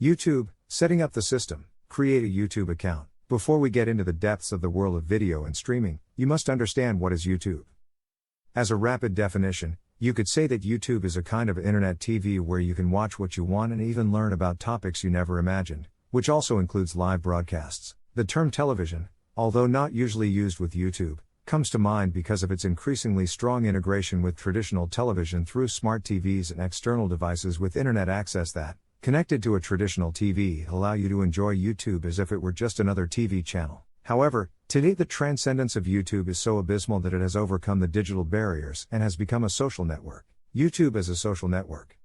YouTube, setting up the system. Create a YouTube account. Before we get into the depths of the world of video and streaming, you must understand what is YouTube. As a rapid definition, you could say that YouTube is a kind of internet TV where you can watch what you want and even learn about topics you never imagined, which also includes live broadcasts. The term television, although not usually used with YouTube, comes to mind because of its increasingly strong integration with traditional television through smart TVs and external devices with internet access that, connected to a traditional TV, allow you to enjoy YouTube as if it were just another TV channel. However, today the transcendence of YouTube is so abysmal that it has overcome the digital barriers and has become a social network. YouTube as a social network.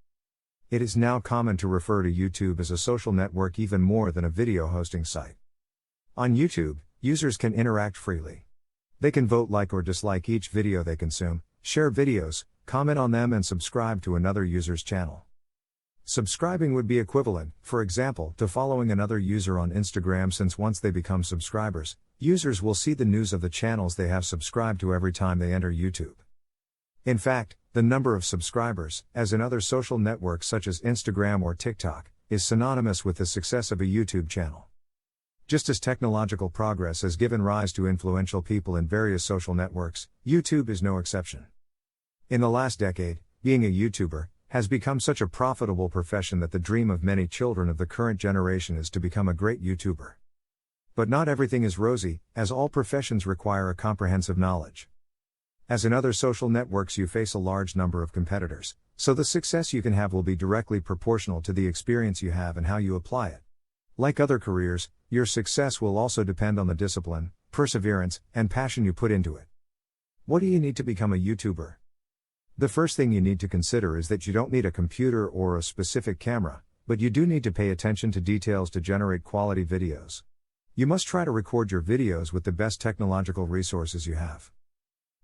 It is now common to refer to YouTube as a social network even more than a video hosting site. On YouTube, users can interact freely. They can vote, like or dislike each video they consume, share videos, comment on them, and subscribe to another user's channel. Subscribing would be equivalent, for example, to following another user on Instagram, since once they become subscribers, users will see the news of the channels they have subscribed to every time they enter YouTube. In fact, the number of subscribers, as in other social networks such as Instagram or TikTok, is synonymous with the success of a YouTube channel. Just as technological progress has given rise to influential people in various social networks, YouTube is no exception. In the last decade, being a YouTuber has become such a profitable profession that the dream of many children of the current generation is to become a great YouTuber. But not everything is rosy, as all professions require a comprehensive knowledge. As in other social networks, you face a large number of competitors, so the success you can have will be directly proportional to the experience you have and how you apply it. Like other careers, your success will also depend on the discipline, perseverance, and passion you put into it. What do you need to become a YouTuber? The first thing you need to consider is that you don't need a computer or a specific camera, but you do need to pay attention to details to generate quality videos. You must try to record your videos with the best technological resources you have.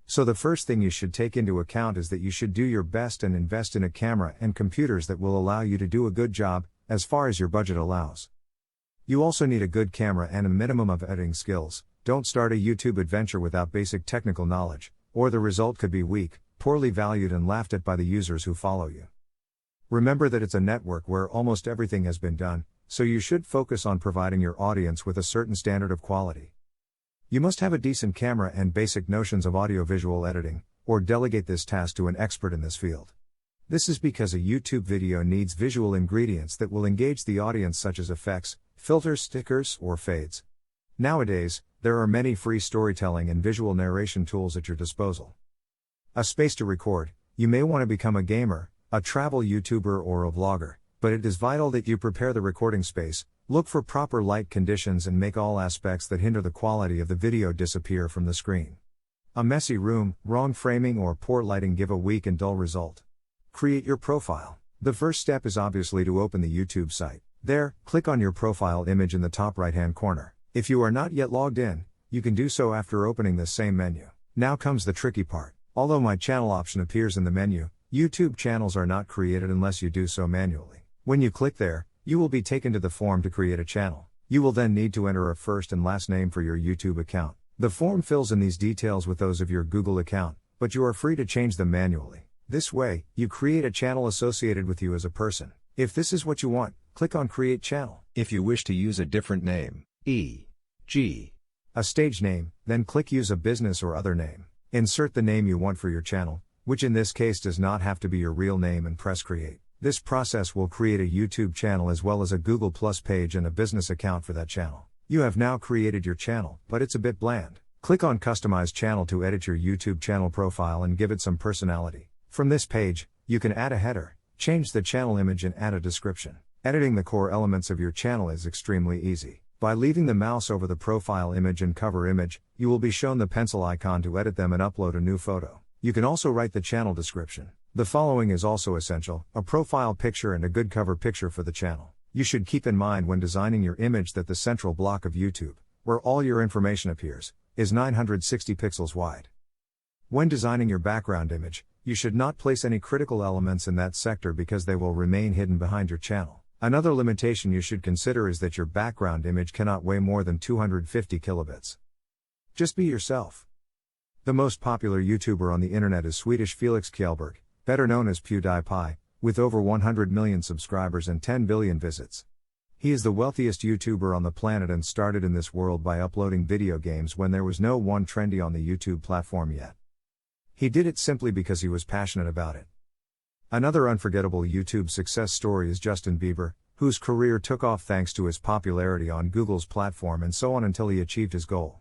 So the first thing you should take into account is that you should do your best and invest in a camera and computers that will allow you to do a good job, as far as your budget allows. You also need a good camera and a minimum of editing skills. Don't start a YouTube adventure without basic technical knowledge, or the result could be weak, poorly valued, and laughed at by the users who follow you. Remember that it's a network where almost everything has been done, so you should focus on providing your audience with a certain standard of quality. You must have a decent camera and basic notions of audiovisual editing, or delegate this task to an expert in this field. This is because a YouTube video needs visual ingredients that will engage the audience, such as effects, filters, stickers, or fades. Nowadays, there are many free storytelling and visual narration tools at your disposal. A space to record. You may want to become a gamer, a travel YouTuber, or a vlogger, but it is vital that you prepare the recording space, look for proper light conditions, and make all aspects that hinder the quality of the video disappear from the screen. A messy room, wrong framing, or poor lighting give a weak and dull result. Create your profile. The first step is obviously to open the YouTube site. There, click on your profile image in the top right-hand corner. If you are not yet logged in, you can do so after opening this same menu. Now comes the tricky part. Although My Channel option appears in the menu, YouTube channels are not created unless you do so manually. When you click there, you will be taken to the form to create a channel. You will then need to enter a first and last name for your YouTube account. The form fills in these details with those of your Google account, but you are free to change them manually. This way, you create a channel associated with you as a person. If this is what you want, click on Create Channel. If you wish to use a different name, e.g., a stage name, then click Use a business or other name. Insert the name you want for your channel, which in this case does not have to be your real name, and press Create. This process will create a YouTube channel as well as a Google Plus page and a business account for that channel. You have now created your channel, but it's a bit bland. Click on Customize Channel to edit your YouTube channel profile and give it some personality. From this page, you can add a header, change the channel image, and add a description. Editing the core elements of your channel is extremely easy. By leaving the mouse over the profile image and cover image, you will be shown the pencil icon to edit them and upload a new photo. You can also write the channel description. The following is also essential: a profile picture and a good cover picture for the channel. You should keep in mind when designing your image that the central block of YouTube, where all your information appears, is 960 pixels wide. When designing your background image, you should not place any critical elements in that sector because they will remain hidden behind your channel. Another limitation you should consider is that your background image cannot weigh more than 250 kilobits. Just be yourself. The most popular YouTuber on the internet is Swedish Felix Kjellberg, better known as PewDiePie, with over 100 million subscribers and 10 billion visits. He is the wealthiest YouTuber on the planet and started in this world by uploading video games when there was no one trendy on the YouTube platform yet. He did it simply because he was passionate about it. Another unforgettable YouTube success story is Justin Bieber, whose career took off thanks to his popularity on Google's platform and so on until he achieved his goal.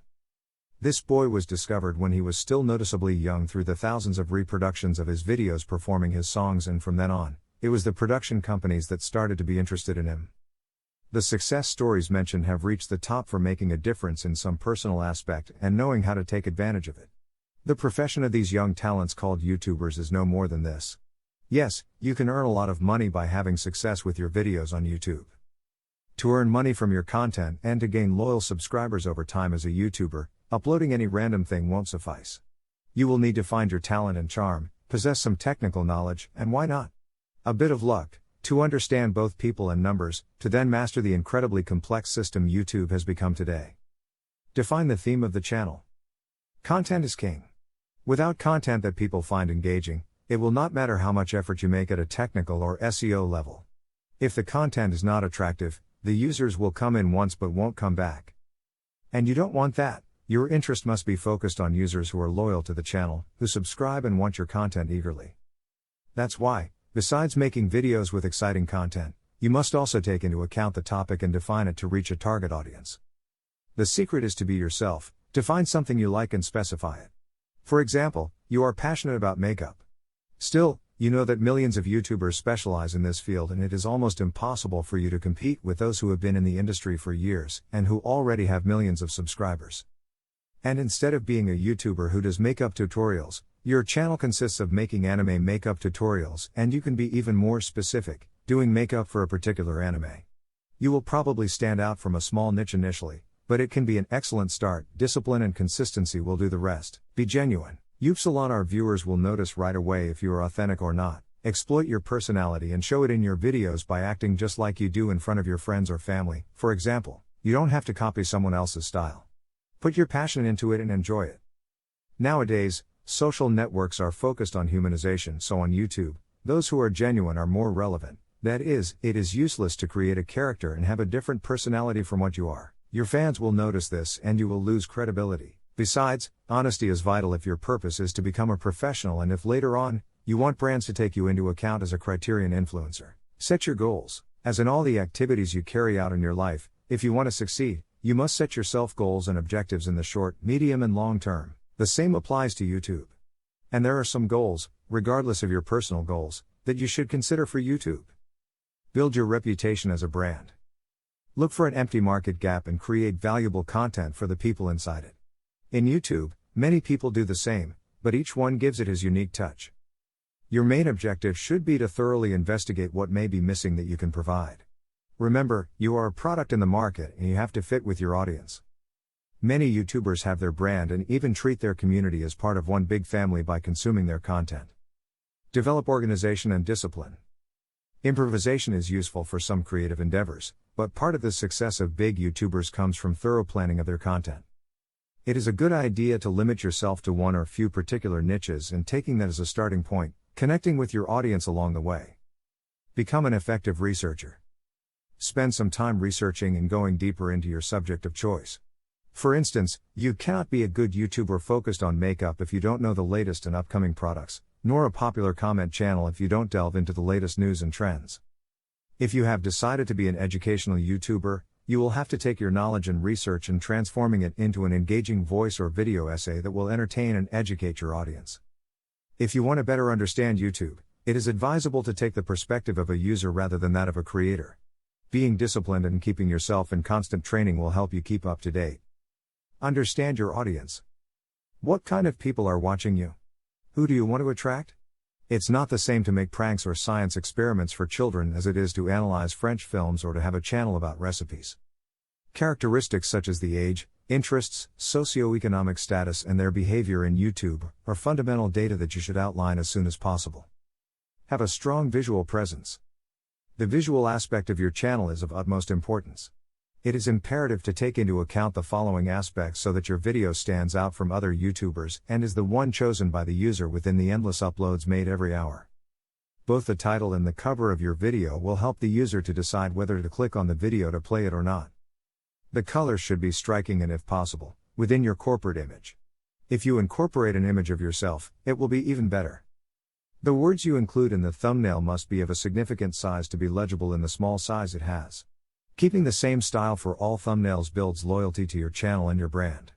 This boy was discovered when he was still noticeably young through the thousands of reproductions of his videos performing his songs, and from then on, it was the production companies that started to be interested in him. The success stories mentioned have reached the top for making a difference in some personal aspect and knowing how to take advantage of it. The profession of these young talents called YouTubers is no more than this. Yes, you can earn a lot of money by having success with your videos on YouTube. To earn money from your content and to gain loyal subscribers over time as a YouTuber, uploading any random thing won't suffice. You will need to find your talent and charm, possess some technical knowledge, and why not? A bit of luck, to understand both people and numbers, to then master the incredibly complex system YouTube has become today. Define the theme of the channel. Content is king. Without content that people find engaging, it will not matter how much effort you make at a technical or SEO level. If the content is not attractive, the users will come in once but won't come back. And you don't want that. Your interest must be focused on users who are loyal to the channel, who subscribe and want your content eagerly. That's why, besides making videos with exciting content, you must also take into account the topic and define it to reach a target audience. The secret is to be yourself, to find something you like and specify it. For example, you are passionate about makeup. Still, you know that millions of YouTubers specialize in this field and it is almost impossible for you to compete with those who have been in the industry for years and who already have millions of subscribers. And instead of being a YouTuber who does makeup tutorials, your channel consists of making anime makeup tutorials, and you can be even more specific, doing makeup for a particular anime. You will probably stand out from a small niche initially, but it can be an excellent start. Discipline and consistency will do the rest. Be genuine. Our viewers will notice right away if you are authentic or not. Exploit your personality and show it in your videos by acting just like you do in front of your friends or family. For example, you don't have to copy someone else's style. Put your passion into it and enjoy it. Nowadays, social networks are focused on humanization, so on YouTube, those who are genuine are more relevant. That is, it is useless to create a character and have a different personality from what you are. Your fans will notice this and you will lose credibility. Besides, honesty is vital if your purpose is to become a professional and if later on, you want brands to take you into account as a criterion influencer. Set your goals. As in all the activities you carry out in your life, if you want to succeed, you must set yourself goals and objectives in the short, medium and long term. The same applies to YouTube. And there are some goals, regardless of your personal goals, that you should consider for YouTube. Build your reputation as a brand. Look for an empty market gap and create valuable content for the people inside it. In YouTube, many people do the same, but each one gives it his unique touch. Your main objective should be to thoroughly investigate what may be missing that you can provide. Remember, you are a product in the market and you have to fit with your audience. Many YouTubers have their brand and even treat their community as part of one big family by consuming their content. Develop organization and discipline. Improvisation is useful for some creative endeavors, but part of the success of big YouTubers comes from thorough planning of their content. It is a good idea to limit yourself to one or few particular niches and taking that as a starting point, connecting with your audience along the way. Become an effective researcher. Spend some time researching and going deeper into your subject of choice. For instance, you cannot be a good YouTuber focused on makeup if you don't know the latest and upcoming products, nor a popular comment channel if you don't delve into the latest news and trends. If you have decided to be an educational YouTuber, you will have to take your knowledge and research and transforming it into an engaging voice or video essay that will entertain and educate your audience. If you want to better understand YouTube, it is advisable to take the perspective of a user rather than that of a creator. Being disciplined and keeping yourself in constant training will help you keep up to date. Understand your audience. What kind of people are watching you? Who do you want to attract? It's not the same to make pranks or science experiments for children as it is to analyze French films or to have a channel about recipes. Characteristics such as the age, interests, socioeconomic status and their behavior in YouTube are fundamental data that you should outline as soon as possible. Have a strong visual presence. The visual aspect of your channel is of utmost importance. It is imperative to take into account the following aspects so that your video stands out from other YouTubers and is the one chosen by the user within the endless uploads made every hour. Both the title and the cover of your video will help the user to decide whether to click on the video to play it or not. The colors should be striking and, if possible, within your corporate image. If you incorporate an image of yourself, it will be even better. The words you include in the thumbnail must be of a significant size to be legible in the small size it has. Keeping the same style for all thumbnails builds loyalty to your channel and your brand.